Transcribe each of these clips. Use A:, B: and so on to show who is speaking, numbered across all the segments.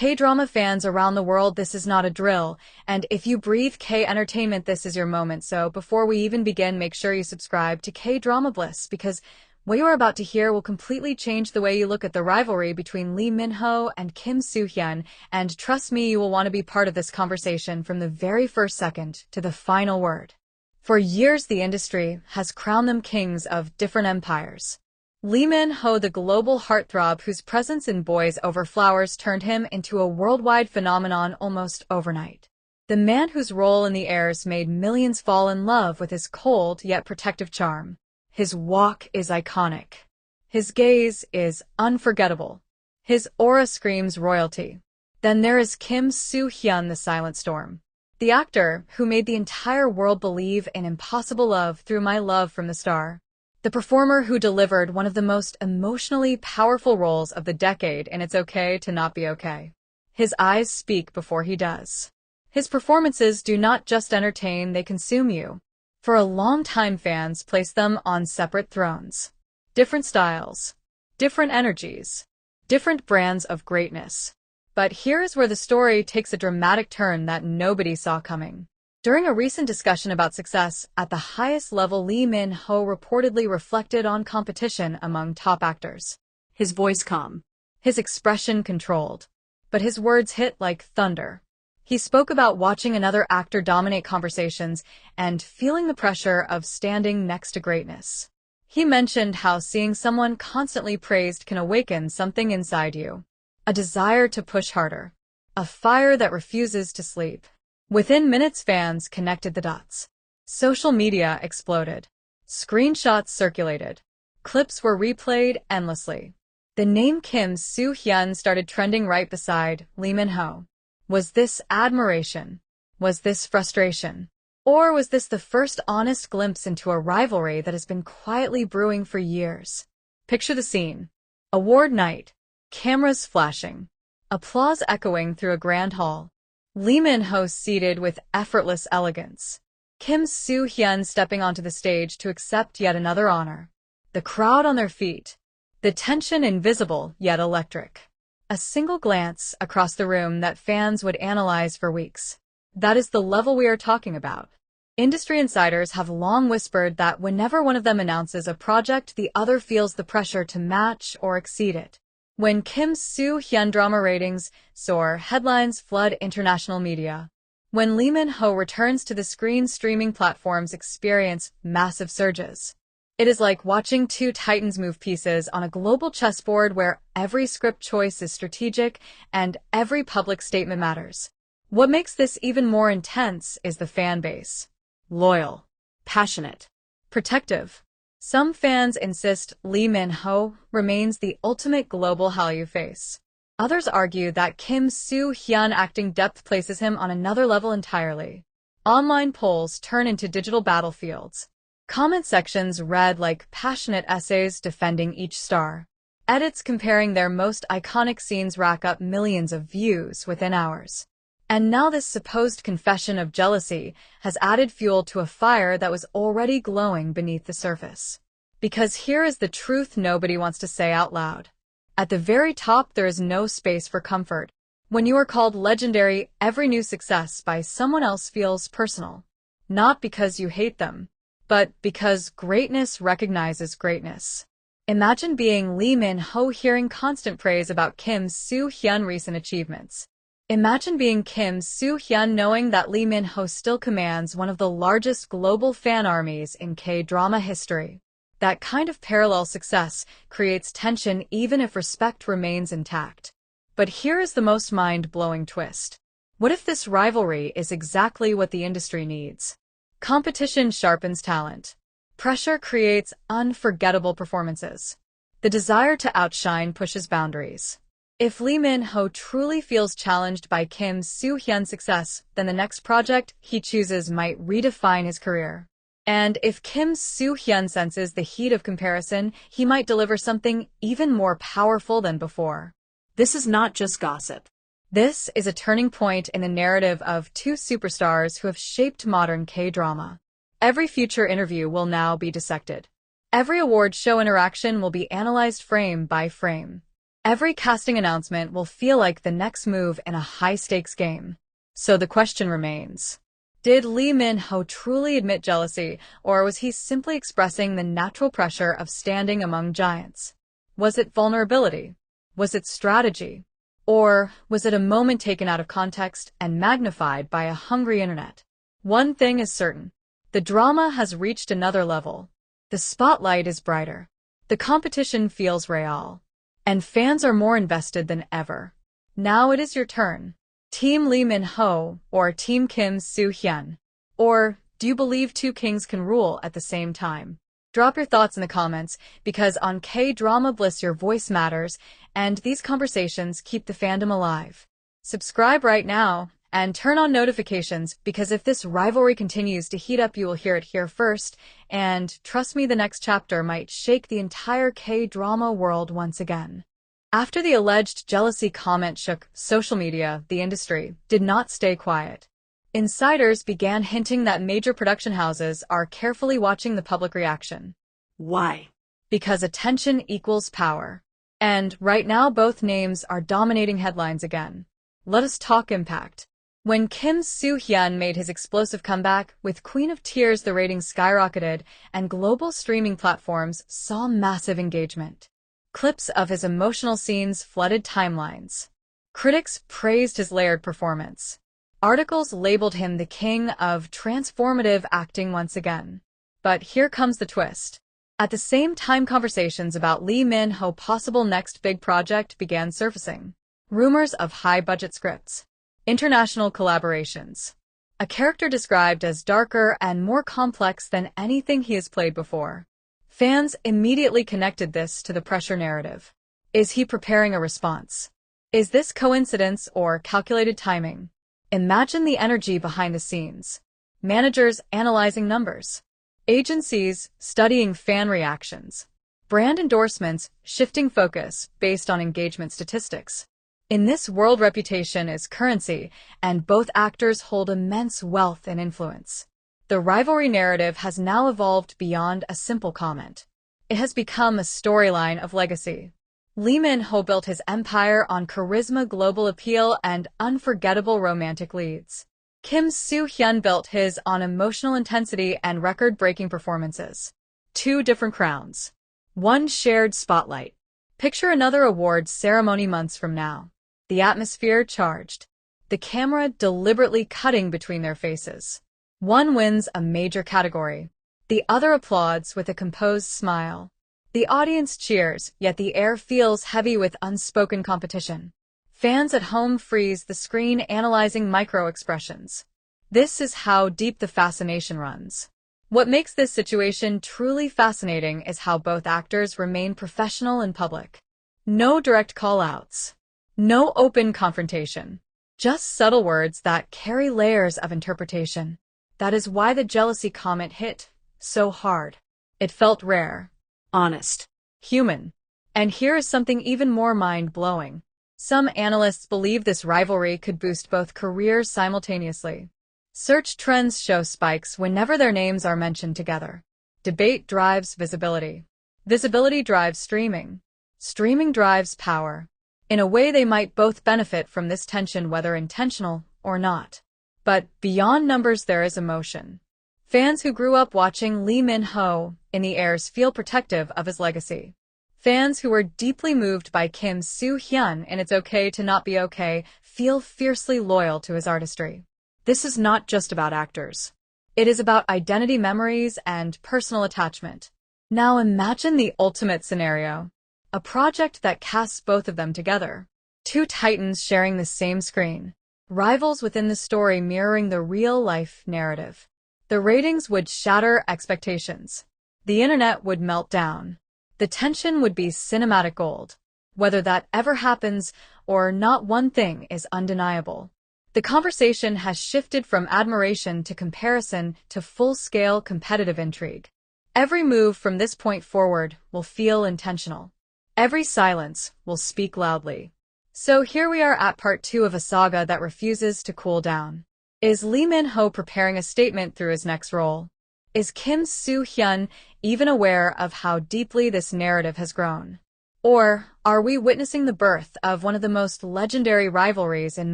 A: K-drama fans around the world, this is not a drill, and if you breathe K-entertainment, this is your moment. So before we even begin, make sure you subscribe to K-Drama Bliss, because what you are about to hear will completely change the way you look at the rivalry between Lee Min-ho and Kim Soo Hyun, and trust me, you will want to be part of this conversation from the very first second to the final word. For years, the industry has crowned them kings of different empires. Lee Min-ho, the global heartthrob whose presence in Boys Over Flowers turned him into a worldwide phenomenon almost overnight. The man whose role in the Heirs made millions fall in love with his cold yet protective charm. His walk is iconic. His gaze is unforgettable. His aura screams royalty. Then there is Kim Soo Hyun, the silent storm. The actor who made the entire world believe in impossible love through My Love from the Star. The performer who delivered one of the most emotionally powerful roles of the decade in It's Okay to Not Be Okay. His eyes speak before he does. His performances do not just entertain, they consume you. For a long time, fans placed them on separate thrones. Different styles, different energies, different brands of greatness. But here is where the story takes a dramatic turn that nobody saw coming. During a recent discussion about success at the highest level, Lee Min-ho reportedly reflected on competition among top actors. His voice calm, his expression controlled, but his words hit like thunder. He spoke about watching another actor dominate conversations and feeling the pressure of standing next to greatness. He mentioned how seeing someone constantly praised can awaken something inside you. A desire to push harder. A fire that refuses to sleep. Within minutes, fans connected the dots. Social media exploded. Screenshots circulated. Clips were replayed endlessly. The name Kim Soo Hyun started trending right beside Lee Min-ho. Was this admiration? Was this frustration? Or was this the first honest glimpse into a rivalry that has been quietly brewing for years? Picture the scene. Award night. Cameras flashing. Applause echoing through a grand hall. Lee Min-ho seated with effortless elegance. Kim Soo Hyun stepping onto the stage to accept yet another honor. The crowd on their feet. The tension invisible yet electric. A single glance across the room that fans would analyze for weeks. That is the level we are talking about. Industry insiders have long whispered that whenever one of them announces a project, the other feels the pressure to match or exceed it. When Kim Soo Hyun drama ratings soar, headlines flood international media. When Lee Min-ho returns to the screen, streaming platforms experience massive surges. It is like watching two titans move pieces on a global chessboard where every script choice is strategic and every public statement matters. What makes this even more intense is the fan base. Loyal, passionate, protective. Some fans insist Lee Min-ho remains the ultimate global Hallyu face. Others argue that Kim Soo Hyun acting depth places him on another level entirely. Online polls turn into digital battlefields. Comment sections read like passionate essays defending each star. Edits comparing their most iconic scenes rack up millions of views within hours. And now this supposed confession of jealousy has added fuel to a fire that was already glowing beneath the surface. Because here is the truth nobody wants to say out loud. At the very top, there is no space for comfort. When you are called legendary, every new success by someone else feels personal. Not because you hate them, but because greatness recognizes greatness. Imagine being Lee Min-ho hearing constant praise about Kim Soo Hyun's recent achievements. Imagine being Kim Soo Hyun knowing that Lee Min-ho still commands one of the largest global fan armies in K-drama history. That kind of parallel success creates tension even if respect remains intact. But here is the most mind-blowing twist. What if this rivalry is exactly what the industry needs? Competition sharpens talent. Pressure creates unforgettable performances. The desire to outshine pushes boundaries. If Lee Min-ho truly feels challenged by Kim Soo Hyun's success, then the next project he chooses might redefine his career. And if Kim Soo Hyun senses the heat of comparison, he might deliver something even more powerful than before. This is not just gossip. This is a turning point in the narrative of two superstars who have shaped modern K-drama. Every future interview will now be dissected. Every award show interaction will be analyzed frame by frame. Every casting announcement will feel like the next move in a high-stakes game. So the question remains, did Lee Min-ho truly admit jealousy, or was he simply expressing the natural pressure of standing among giants? Was it vulnerability? Was it strategy? Or was it a moment taken out of context and magnified by a hungry internet? One thing is certain. The drama has reached another level. The spotlight is brighter. The competition feels real. And fans are more invested than ever. Now it is your turn. Team Lee Min-ho or Team Kim Soo Hyun? Or do you believe two kings can rule at the same time? Drop your thoughts in the comments, because on K-Drama Bliss your voice matters, and these conversations keep the fandom alive. Subscribe right now, and turn on notifications, because if this rivalry continues to heat up you will hear it here first, and trust me, the next chapter might shake the entire K-drama world once again. After the alleged jealousy comment shook social media, the industry did not stay quiet. Insiders began hinting that major production houses are carefully watching the public reaction.
B: Why?
A: Because attention equals power. And right now both names are dominating headlines again. Let us talk impact. When Kim Soo Hyun made his explosive comeback with Queen of Tears, the ratings skyrocketed and global streaming platforms saw massive engagement. Clips of his emotional scenes flooded timelines. Critics praised his layered performance. Articles labeled him the king of transformative acting once again. But here comes the twist. At the same time, conversations about Lee Min-ho's possible next big project began surfacing. Rumors of high-budget scripts. International collaborations. A character described as darker and more complex than anything he has played before. Fans immediately connected this to the pressure narrative. Is he preparing a response? Is this coincidence or calculated timing? Imagine the energy behind the scenes. Managers analyzing numbers. Agencies studying fan reactions. Brand endorsements shifting focus based on engagement statistics. In this world, reputation is currency, and both actors hold immense wealth and influence. The rivalry narrative has now evolved beyond a simple comment. It has become a storyline of legacy. Lee Min-ho built his empire on charisma, global appeal, and unforgettable romantic leads. Kim Soo Hyun built his on emotional intensity and record-breaking performances. Two different crowns. One shared spotlight. Picture another awards ceremony months from now. The atmosphere charged. The camera deliberately cutting between their faces. One wins a major category. The other applauds with a composed smile. The audience cheers, yet the air feels heavy with unspoken competition. Fans at home freeze the screen, analyzing micro-expressions. This is how deep the fascination runs. What makes this situation truly fascinating is how both actors remain professional in public. No direct call-outs. No open confrontation. Just subtle words that carry layers of interpretation. That is why the jealousy comment hit so hard. It felt rare.
B: Honest.
A: Human. And here is something even more mind-blowing. Some analysts believe this rivalry could boost both careers simultaneously. Search trends show spikes whenever their names are mentioned together. Debate drives visibility. Visibility drives streaming. Streaming drives power. In a way, they might both benefit from this tension, whether intentional or not. But beyond numbers, there is emotion. Fans who grew up watching Lee Min-ho in the Heirs feel protective of his legacy. Fans who were deeply moved by Kim Soo Hyun in It's Okay to Not Be Okay feel fiercely loyal to his artistry. This is not just about actors. It is about identity, memories, and personal attachment. Now imagine the ultimate scenario. A project that casts both of them together. Two titans sharing the same screen. Rivals within the story mirroring the real-life narrative. The ratings would shatter expectations. The internet would melt down. The tension would be cinematic gold. Whether that ever happens or not, one thing is undeniable. The conversation has shifted from admiration to comparison to full-scale competitive intrigue. Every move from this point forward will feel intentional. Every silence will speak loudly. So here we are at part 2 of a saga that refuses to cool down. Is Lee Min-ho preparing a statement through his next role? Is Kim Soo Hyun even aware of how deeply this narrative has grown? Or are we witnessing the birth of one of the most legendary rivalries in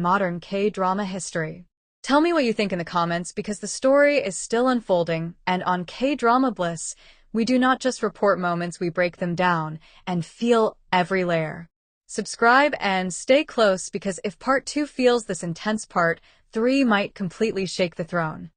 A: modern K-drama history? Tell me what you think in the comments because the story is still unfolding, and on K-Drama Bliss, we do not just report moments, we break them down and feel every layer. Subscribe and stay close because if part 2 feels this intense, part 3 might completely shake the throne.